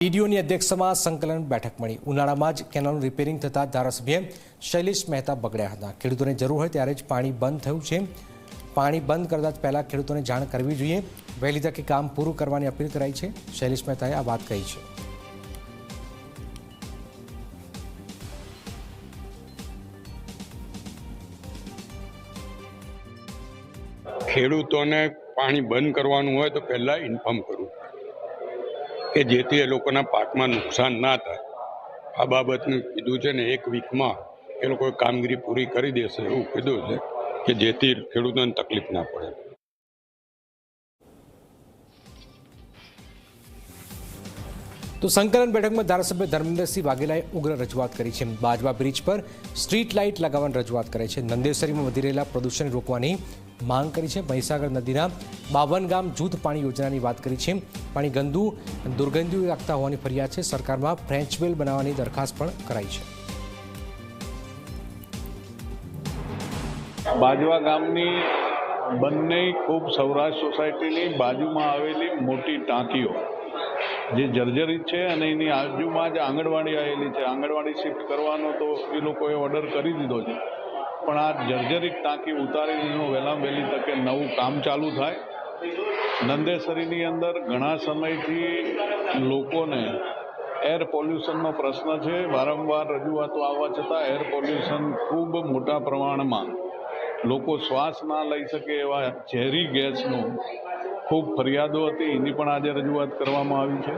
ડીડીઓની અધ્યક્ષતામાં સંકલન બેઠક મળી। ઉનાળામાં જ કેનાલનું રિપેરિંગ થતાં ધારાસભ્ય શૈલેષ મહેતા બગડ્યા હતા। ખેડૂતોને જરૂર હોય ત્યારે જ પાણી બંધ થયું છે। પાણી બંધ કરતા પહેલા ખેડૂતોને જાણ કરવી જોઈએ। વહેલી તકે કામ પૂરું કરવાની અપીલ કરાઈ છે। શૈલેષ મહેતાએ આ વાત કહી છે। ખેડૂતોને પાણી બંધ કરવાનું હોય તો પહેલાં ઇન્ફોર્મ કરવું કે જેથી એ લોકોના પાકમાં નુકસાન ના થાય। આ બાબતનું કીધું છે ને 1 વીકમાં એ લોકોએ કામગીરી પૂરી કરી દેશે એવું કીધું છે કે જેથી ખેડૂતોને તકલીફ ના પડે। તો સંકલન બેઠકમાં ધારાસભ્ય ધર્મેન્દ્રસિંહ વાઘેલાએ ઉગ્ર રજૂઆત કરી છે। બાજવા બ્રિજ પર સ્ટ્રીટ લાઇટ લગાવવાની રજૂઆત કરી છે। નંદેસરીમાં વધી રહેલા પ્રદૂષણ રોકવાની માંગ કરી છે। મહીસાગર નદીના 52 ગામ જૂથ પાણી યોજનાની વાત કરી છે। પાણી ગંદુ દુર્ગંધી લાગતા હોવાની ફરિયાદ છે। સરકારમાં ફ્રેન્ચ વેલ બનાવવાની દરખાસ્ત પણ કરાઈ છે। બાજવા ગામની બંને ખૂબ સૌરાષ્ટ્ર સોસાયટીની બાજુમાં આવેલી મોટી ટાંકીઓ જે જર્જરિત છે અને એની આજુમાં જ આંગણવાડી આવેલી છે। આંગણવાડી શિફ્ટ કરવાનો તો એ લોકોએ ઓર્ડર કરી દીધો છે, પણ આ જર્જરિત ટાંકી ઉતારીને વહેલામાં વહેલી તકે નવું કામ ચાલુ થાય। નંદેસરીની અંદર ઘણા સમયથી લોકોને એર પોલ્યુશનનો પ્રશ્ન છે। વારંવાર રજૂઆતો આવવા છતાં એર પોલ્યુશન ખૂબ મોટા પ્રમાણમાં લોકો શ્વાસ ના લઈ શકે એવા ઝેરી ગેસનું ખૂબ ફરિયાદો હતી, એની પણ આજે રજૂઆત કરવામાં આવી છે।